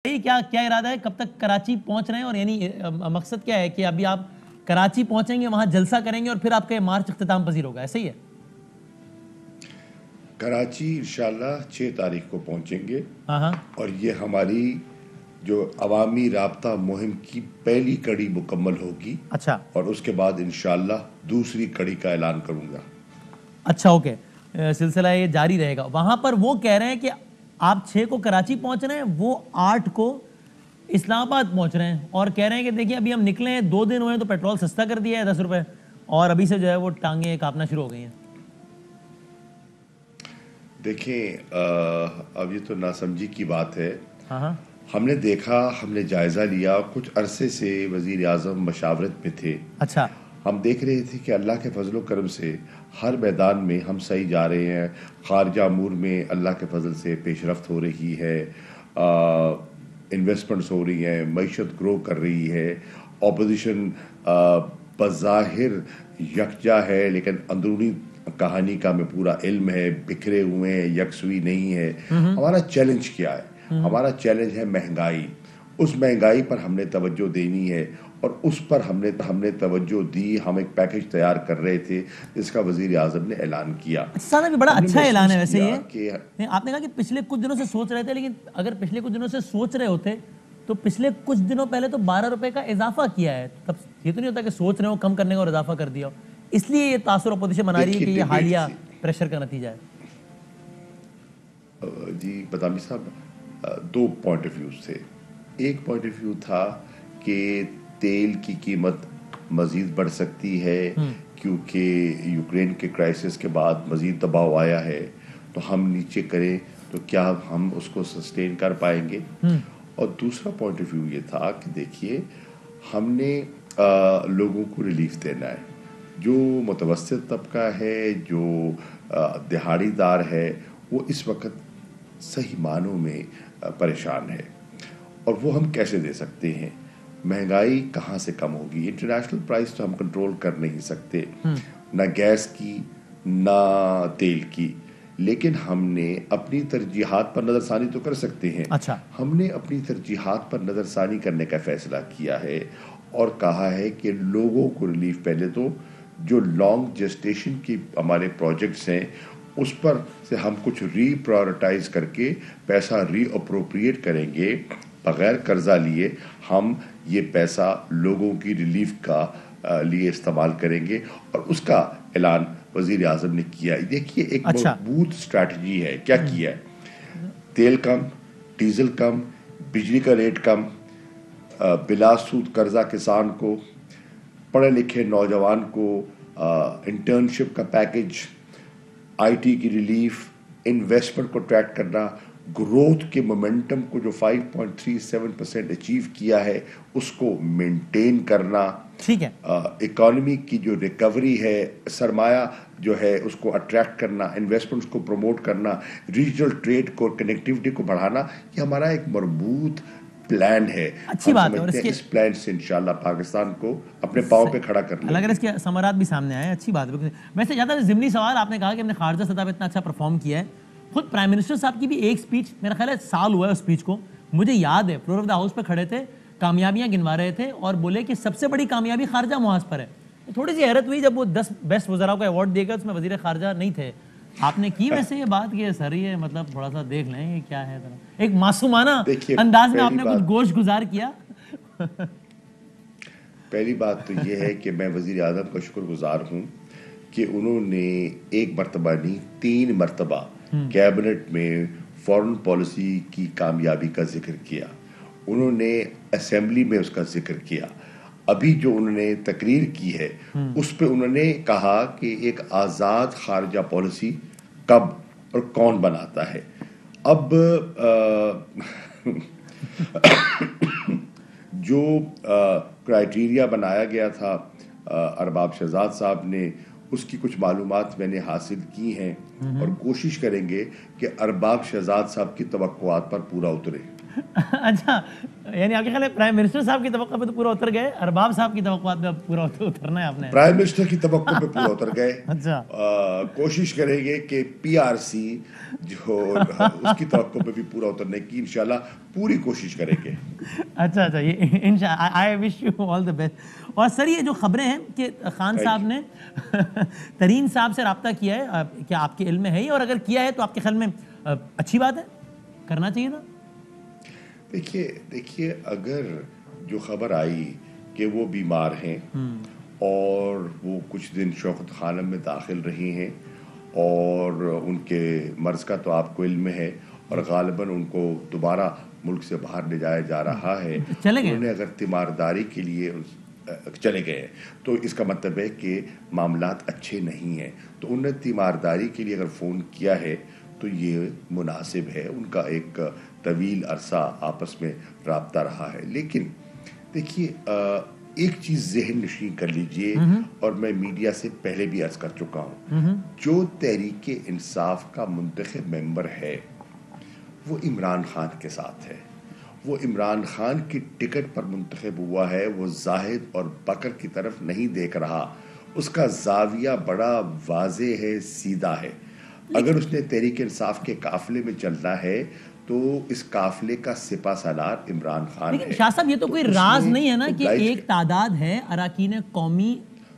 کیا ارادہ ہے، کب تک کراچی پہنچ رہے ہیں، اور یعنی مقصد کیا ہے کہ ابھی آپ کراچی پہنچیں گے، وہاں جلسہ کریں گے اور پھر آپ کا مارچ اختتام پذیر ہوگا، ایسا ہی ہے؟ کراچی انشاءاللہ 6 تاریخ کو پہنچیں گے ہاں اور یہ ہماری جو عوامی رابطہ مہم کی پہلی کڑی مکمل ہوگی. اچھا اور اس کے بعد انشاءاللہ دوسری کڑی کا اعلان کروں گا. اچھا اوکے، سلسلہ یہ جاری رہے گا. وہاں پر وہ کہہ رہے ہیں کہ آپ 6 کو کراچی پہنچ رہے ہیں، وہ 8 کو اسلام آباد پہنچ رہے ہیں، اور کہہ رہے ہیں کہ دیکھیں ابھی ہم نکلے ہیں 2 دن ہوئے ہیں تو پیٹرول سستا کر دیا ہے 10 روپے، اور ابھی سے جو ہے وہ ٹانگیں کاپنا شروع ہو گئی ہیں. دیکھیں اب یہ تو ناسمجھی کی بات ہے. ہاں ہم نے دیکھا، ہم نے جائزہ لیا، کچھ عرصے سے وزیر اعظم مشاورت میں تھے. اچھا ہم دیکھ رہے تھے کہ اللہ کے فضل و کرم سے ہر میدان میں ہم صحیح جا رہے ہیں. خارجہ امور میں اللہ کے فضل سے پیش رفت ہو رہی ہے، انویسٹمنٹس ہو رہی ہیں، معیشت گرو کر رہی ہے. اپوزیشن بظاہر یکجا ہے لیکن اندرونی کہانی کا ہمیں پورا علم ہے، بکھرے ہوئے ہیں، یکسوئی نہیں ہے. ہمارا چیلنج کیا ہے؟ ہمارا چیلنج ہے مہنگائی. اس مہنگائی پر ہم نے توجہ دینی ہے، اور اس پر ہم نے توجہ دی. ہم ایک پیکج تیار کر رہے تھے جس کا وزیر اعظم نے اعلان کیا. سادہ بھی بڑا اچھا اعلان ہے ویسے یہ. کہ آپ نے کہا کہ پچھلے کچھ دنوں سے سوچ رہے تھے، لیکن اگر پچھلے کچھ دنوں سے سوچ رہے ہوتے تو پچھلے کچھ دنوں پہلے تو 12 روپے کا اضافہ کیا ہے. تب یہ تو نہیں ہوتا کہ سوچ رہے ہو کم کرنے کا اور اضافہ کر دیا ہو. اس لیے یہ تاثر اپوزیشن بنا رہی ہے کہ یہ حالیہ پریشر کا نتیجہ ہے. جی بادامی صاحب، 2 پوائنٹ آف ویوز تھے. ایک پوائنٹ آف ویو تھا کہ تیل کی قیمت مزید بڑھ سکتی ہے کیونکہ یوکرین کے کرائسس کے بعد مزید دباؤ آیا ہے، تو ہم نیچے کریں تو کیا ہم اس کو سسٹین کر پائیں گے. اور دوسرا پوائنٹ آف ویو یہ تھا کہ دیکھیے، ہم نے لوگوں کو ریلیف دینا ہے. جو متوسط طبقہ ہے، جو دہاڑی دار ہے، وہ اس وقت صحیح معنوں میں پریشان ہے. اور وہ ہم کیسے دے سکتے ہیں؟ مہنگائی کہاں سے کم ہوگی؟ انٹرنیشنل پرائس تو ہم کنٹرول کر نہیں سکتے، نہ گیس کی نہ تیل کی، لیکن ہم نے اپنی ترجیحات پر نظر ثانی تو کر سکتے ہیں. اچھا ہم نے اپنی ترجیحات پر نظر ثانی کرنے کا فیصلہ کیا ہے اور کہا ہے کہ لوگوں کو ریلیف، پہلے تو جو لانگ جسٹیشن کی ہمارے پروجیکٹس ہیں اس پر سے ہم کچھ ری پرائورٹائز کر کے پیسہ ری اپروپریٹ کریں گے بغیر قرضہ لیے. ہم یہ پیسہ لوگوں کی ریلیف کا لیے استعمال کریں گے، اور اس کا اعلان وزیر اعظم نے کیا. دیکھیے ایک مضبوط اسٹریٹجی ہے. کیا کیا ہے؟ تیل کم، ڈیزل کم، بجلی کا ریٹ کم، بلا سود قرضہ کسان کو، پڑھے لکھے نوجوان کو انٹرنشپ کا پیکج، آئی ٹی کی ریلیف، انویسٹمنٹ کو ٹریک کرنا، گروتھ کے مومنٹم کو جو 5.37% اچیو کیا ہے اس کو مینٹین کرنا. ٹھیک ہے. اکانومی کی جو ریکوری ہے، سرمایہ جو ہے اس کو اٹریکٹ کرنا، انویسٹمنٹس کو پروموٹ کرنا، ریجنل ٹریڈ کو، کنیکٹیوٹی کو بڑھانا، یہ ہمارا ایک مربوط پلان ہے. اچھی بات ہے، اور اس پلان سے انشاءاللہ پاکستان کو اپنے پاؤں پہ کھڑا کر لیں گے. اگر اس کے ثمرات بھی سامنے آئے، اچھی بات ہے. ویسے زیادہ ضمنی سوال، آپ نے کہا کہ ہم نے خارجہ سطح پہ اتنا اچھا پرفارم کیا ہے. خود پرائم منسٹر صاحب کی بھی ایک سپیچ، میرا خیال ہے سال ہوا ہے اس سپیچ کو، مجھے یاد ہے فلور آف دا ہاؤس پہ کھڑے تھے، کامیابیاں گنوا رہے تھے اور بولے کہ سب سے بڑی کامیابی خارجہ محاذ پر ہے. تھوڑی سی حیرت ہوئی جب وہ 10 بیسٹ وزراء کو ایوارڈ دے گا، اس میں وزیر خارجہ نہیں تھے. آپ نے کی ویسے یہ بات کہ سر یہ مطلب تھوڑا سا دیکھ لیں یہ کیا ہے، ایک معصومانہ انداز میں آپ نے کچھ گوش گزار کیا. پہلی بات تو یہ ہے کہ میں وزیر اعظم کا شکر گزار ہوں کہ انہوں نے ایک مرتبہ نہیں 3 مرتبہ کیبنٹ میں فارن پالیسی کی کامیابی کا ذکر کیا. انہوں نے اسمبلی میں اس کا ذکر کیا. ابھی جو انہوں نے تقریر کی ہے اس پہ انہوں نے کہا کہ ایک آزاد خارجہ پالیسی کب اور کون بناتا ہے. اب جو کرائیٹیریا بنایا گیا تھا ارباب شہزاد صاحب نے، اس کی کچھ معلومات میں نے حاصل کی ہیں اور کوشش کریں گے کہ ارباب شہزاد صاحب کی توقعات پر پورا اترے. اچھا یعنی آپ کے خیال ہے پرائم منسٹر صاحب کی توقع پہ تو پورا اتر گئے, ارباب صاحب کی توقعات پہ پورا اترنا ہے آپ نے؟ پرائم منسٹر کی توقع پہ پورا اتر گئے. اچھا کوشش کریں گے کہ پی آر سی جو اس کی توقع پہ بھی پورا اترنے کی انشاءاللہ پوری کوشش کریں گے. اچھا یہ آئی wish you all the best. اور سر یہ جو خبریں ہیں کہ خان صاحب نے ترین صاحب سے رابطہ کیا ہے, کیا آپ کے علم میں ہے یہ, اور اگر کیا ہے تو آپ کے خیال میں اچھی بات ہے, کرنا چاہیے تھا؟ دیکھیے اگر جو خبر آئی کہ وہ بیمار ہیں اور وہ کچھ دن شوکت خانہ میں داخل رہی ہیں اور ان کے مرض کا تو آپ کو علم ہے اور غالباً ان کو دوبارہ ملک سے باہر لے جایا جا رہا ہے, انہوں نے اگر تیمارداری کے لیے چلے گئے تو اس کا مطلب ہے کہ معاملات اچھے نہیں ہیں. تو انہوں نے تیمارداری کے لیے اگر فون کیا ہے تو یہ مناسب ہے, ان کا ایک طویل عرصہ آپس میں رابطہ رہا ہے. لیکن دیکھیے ایک چیز ذہن نشین کر لیجئے, اور میں میڈیا سے پہلے بھی عرض کر چکا ہوں, جو تحریک انصاف کا منتخب ممبر ہے وہ عمران خان کے ساتھ ہے, وہ عمران خان کی ٹکٹ پر منتخب ہوا ہے, وہ زاہد اور بکر کی طرف نہیں دیکھ رہا, اس کا زاویہ بڑا واضح ہے, سیدھا ہے. اگر اس نے تحریک انصاف کے قافلے میں چلنا ہے تو اس قافلے کا سپہ سالار عمران خان ہے. لیکن شاہ صاحب یہ تو کوئی راز نہیں ہے نا کہ ایک تعداد ہے اراکین قومی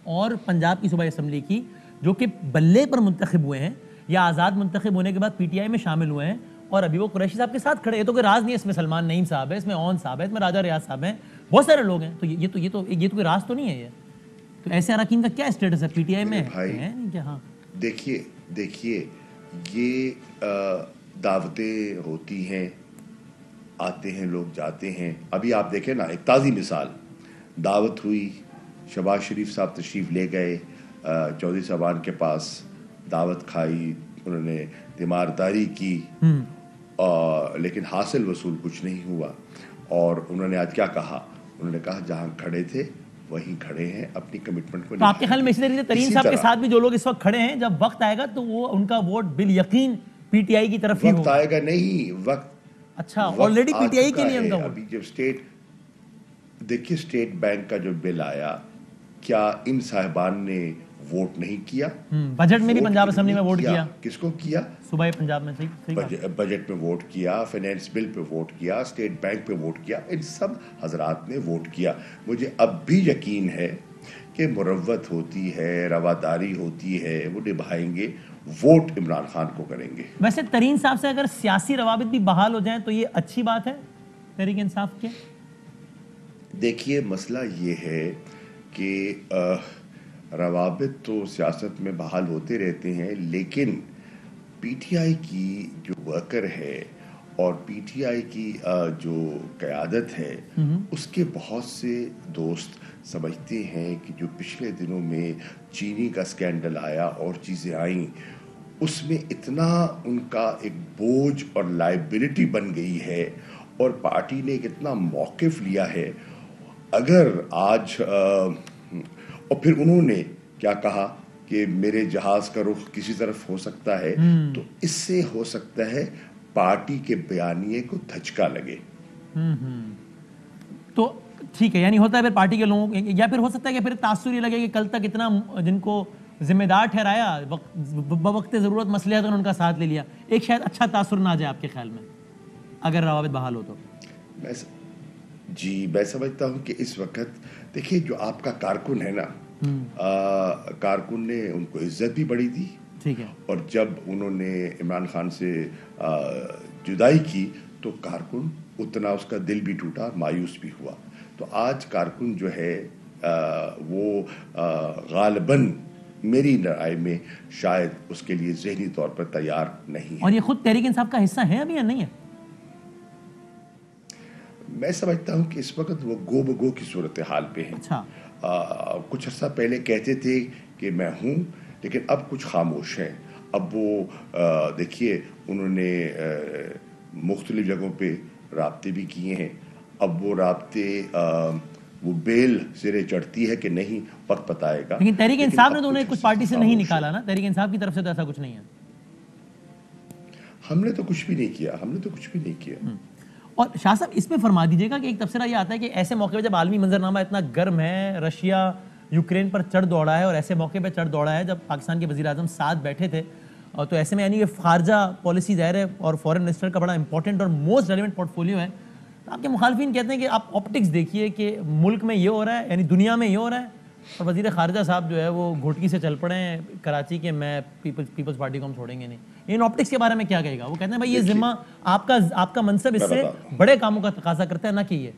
اور پنجاب کی صوبائی اسمبلی کی جو کہ بلے پر منتخب ہوئے ہیں یا آزاد منتخب ہونے کے بعد پی ٹی آئی میں شامل ہوئے ہیں, اور ابھی وہ قریشی صاحب کے ساتھ کھڑے. یہ تو کوئی راز نہیں ہے, اس میں سلمان نعیم صاحب ہے, اس میں اون صاحب ہے, اس میں راجہ ریاض صاحب ہیں, بہت سارے لوگ ہیں. تو یہ تو کوئی راز تو نہیں ہے. یہ تو ایسے اراکین کا کیا اسٹیٹس ہے پی ٹی آئی میں ہے کیا؟ ہاں دیکھیے یہ دعوتیں ہوتی ہیں, آتے ہیں لوگ, جاتے ہیں. ابھی آپ دیکھیں نا, ایک تازی مثال, دعوت ہوئی, شہباز شریف صاحب تشریف لے گئے چودھری صاحبان کے پاس, دعوت کھائی, انہوں نے تیمارداری کی, لیکن حاصل وصول کچھ نہیں ہوا. اور انہوں نے آج کیا کہا, انہوں نے کہا جہاں کھڑے تھے وہیں کھڑے ہیں, اپنی کمٹمنٹ کو. تو آپ کے خیال میں اسی طریقے سے ترین صاحب کے ساتھ بھی جو لوگ اس وقت کھڑے ہیں, جب وقت آئے گا تو وہ ان کا ووٹ بالیقین پی ٹی آئی کی طرف ہی ہوگا؟ وقت آئے گا نہیں, وقت اچھا آلریڈی پی ٹی آئی کے لیے ان کا ووٹ. ابھی جب دیکھیے اسٹیٹ بینک کا جو بل آیا, کیا ان صاحبان نے ووٹ نہیں کیا؟ بجٹ میں بھی پنجاب اسمبلی میں ووٹ کیا. کس کو کیا؟ صوبائی پنجاب میں. صحیح بجٹ میں ووٹ کیا, فائنینس بل پہ ووٹ کیا, اسٹیٹ بینک پہ ووٹ کیا, ان سب حضرات نے ووٹ کیا. مجھے اب بھی یقین ہے کہ مروت ہوتی ہے, رواداری ہوتی ہے, وہ نبھائیں گے, ووٹ عمران خان کو کریں گے. ویسے ترین صاحب سے اگر سیاسی روابط بھی بحال ہو جائیں تو یہ اچھی بات ہے تحریک انصاف کے؟ دیکھیے مسئلہ یہ ہے کہ روابط تو سیاست میں بحال ہوتے رہتے ہیں, لیکن پی ٹی آئی کی جو ورکر ہے اور پی ٹی آئی کی جو قیادت ہے, اس کے بہت سے دوست سمجھتے ہیں کہ جو پچھلے دنوں میں چینی کا سکینڈل آیا اور چیزیں آئیں, اس میں اتنا ان کا ایک بوجھ اور لائبلٹی بن گئی ہے, اور پارٹی نے ایک اتنا موقف لیا ہے. اگر آج اور پھر انہوں نے کیا کہا کہ میرے جہاز کا رخ کسی طرف ہو سکتا ہے, تو اس سے ہو سکتا ہے پارٹی کے بیانیے کو دھچکا لگے. تو ٹھیک ہے, یعنی ہوتا ہے پھر پارٹی کے لوگوں, یا پھر ہو سکتا ہے کہ پھر تاثر یہ لگے کہ کل تک اتنا جن کو ذمہ دار ٹھہرایا, بوقت ضرورت مصلحت ان کا ساتھ لے لیا, ایک شاید اچھا تاثر نہ آ جائے آپ کے خیال میں اگر روابط بحال ہو تو؟ جی میں سمجھتا ہوں کہ اس وقت دیکھیے جو آپ کا کارکن ہے نا, کارکن نے ان کو عزت بھی بڑی دی, ٹھیک ہے, اور جب انہوں نے عمران خان سے جدائی کی تو کارکن اتنا اس کا دل بھی ٹوٹا, مایوس بھی ہوا. تو آج کارکن جو ہے وہ غالباً میری رائے میں شاید اس کے لیے ذہنی طور پر تیار نہیں ہے. اور یہ خود تحریک انصاف کا حصہ ہے ابھی یا نہیں ہے؟ میں سمجھتا ہوں کہ اس وقت وہ گو بگو کی صورتحال پہ ہیں. اچھا, کچھ عرصہ پہلے کہتے تھے کہ میں ہوں, لیکن اب کچھ خاموش ہیں. اب وہ دیکھیے انہوں نے مختلف جگہوں پہ رابطے بھی کیے ہیں. اب وہ رابطے وہ بیل سرے چڑھتی ہے کہ نہیں, وقت بتائے گا. لیکن تحریک انصاف نے تو انہیں کچھ پارٹی سے نہیں نکالا نا, تحریک انصاف کی طرف سے تو ایسا کچھ نہیں ہے. ہم نے تو کچھ بھی نہیں کیا. اور شاہ صاحب اس پہ فرما دیجیے گا کہ ایک تبصرہ یہ آتا ہے کہ ایسے موقع پہ جب عالمی منظرنامہ اتنا گرم ہے, رشیا یوکرین پر چڑھ دوڑا ہے, اور ایسے موقع پہ چڑھ دوڑا ہے جب پاکستان کے وزیر اعظم ساتھ بیٹھے تھے, اور تو ایسے میں یعنی کہ خارجہ پالیسی ظاہر ہے اور فورن منسٹر کا بڑا امپورٹنٹ اور موسٹ ریلیونٹ پورٹ فولیو ہے, تو آپ کے مخالفین کہتے ہیں کہ آپ آپٹکس دیکھیے کہ ملک میں یہ ہو رہا ہے, یعنی دنیا میں یہ ہو رہا ہے, اور وزیر خارجہ صاحب جو ہے وہ گھوٹکی سے چل پڑے ہیں کراچی کے, میں پیپلز پارٹی کو ہم چھوڑیں گے نہیں. ان آپٹکس کے بارے میں کیا کہے گا؟ وہ کہتے ہیں بھائی یہ ذمہ آپ کا منصب اس سے بڑے کاموں کا تقاضا کرتا ہے, نہ کہ یہ.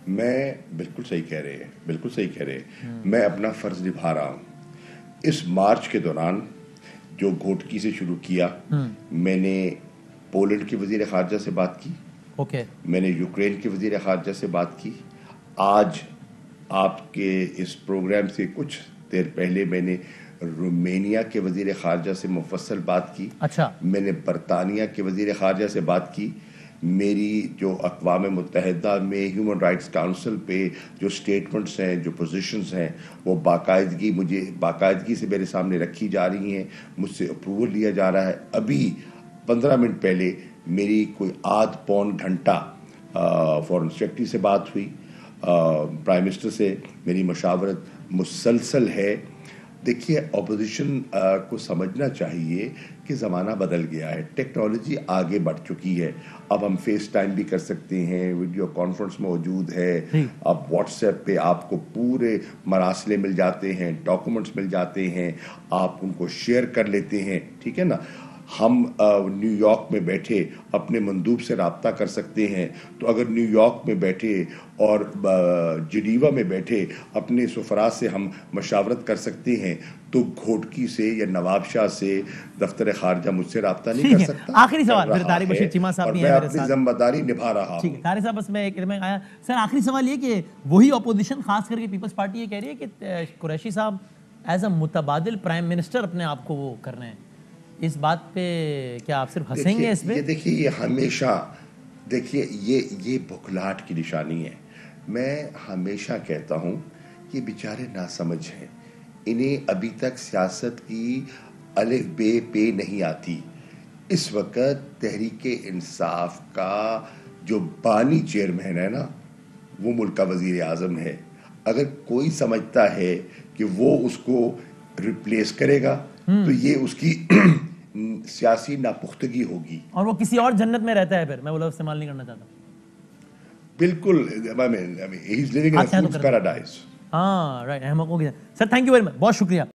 میں بالکل صحیح کہہ رہے ہیں, بالکل صحیح کہہ رہے ہیں. میں اپنا فرض نبھا رہا ہوں. اس مارچ کے دوران جو گھوٹکی سے شروع کیا, میں نے پولینڈ کے وزیر خارجہ سے بات کی, میں نے یوکرین کے وزیر خارجہ سے بات کی. آج آپ کے اس پروگرام سے کچھ دیر پہلے میں نے رومینیا کے وزیر خارجہ سے مفصل بات کی. اچھا. میں نے برطانیہ کے وزیر خارجہ سے بات کی. میری جو اقوام متحدہ میں ہیومن رائٹس کاؤنسل پہ جو سٹیٹمنٹس ہیں, جو پوزیشنز ہیں, وہ باقاعدگی سے میرے سامنے رکھی جا رہی ہیں, مجھ سے اپروول لیا جا رہا ہے. ابھی 15 منٹ پہلے میری کوئی آدھ پون گھنٹہ فورن سیکرٹری سے بات ہوئی, پرائم منسٹر سے میری مشاورت مسلسل ہے. دیکھیے, اپوزیشن کو سمجھنا چاہیے کہ زمانہ بدل گیا ہے, ٹیکنالوجی آگے بڑھ چکی ہے. اب ہم فیس ٹائم بھی کر سکتے ہیں, ویڈیو کانفرنس موجود ہے, اب واٹس ایپ پہ آپ کو پورے مراسلے مل جاتے ہیں, ڈاکومنٹس مل جاتے ہیں, آپ ان کو شیئر کر لیتے ہیں, ٹھیک ہے نا. ہم نیو یارک میں بیٹھے اپنے مندوب سے رابطہ کر سکتے ہیں, تو اگر نیو یارک میں بیٹھے اور جنیوا میں بیٹھے اپنے سفراء سے ہم مشاورت کر سکتے ہیں, تو گھوٹکی سے یا نواب شاہ سے دفتر خارجہ مجھ سے رابطہ نہیں کر سکتا. آخری سوال پھر طارق بشیر چیمہ صاحب اور میں اپنی ذمہ داری نبھا رہا ہوں. طارق صاحب بس میں ایک میں آیا سر, آخری سوال یہ کہ وہی اپوزیشن خاص کر کے پیپلز پارٹی یہ کہہ رہی ہے کہ قریشی صاحب ایز اے متبادل پرائم منسٹر اپنے آپ کو وہ کر رہے ہیں. اس بات پہ کیا آپ صرف ہنسیں گے اس پہ؟ یہ دیکھیے, یہ ہمیشہ دیکھیے یہ بکھلاہٹ کی نشانی ہے. میں ہمیشہ کہتا ہوں کہ بیچارے ناسمجھ ہیں, انہیں ابھی تک سیاست کی الف بے پے نہیں آتی. اس وقت تحریک انصاف کا جو بانی چیئرمین ہے نا, وہ ملک کا وزیر اعظم ہے. اگر کوئی سمجھتا ہے کہ وہ اس کو ریپلیس کرے گا تو یہ اس کی سیاسی ناپختگی ہوگی, اور وہ کسی اور جنت میں رہتا ہے. پھر میں وہ لفظ استعمال نہیں کرنا چاہتا. بالکل, he is living in a fool's paradise. ہاں رائٹ, احمق ہو گیا. Sir thank you very much, بہت شکریہ.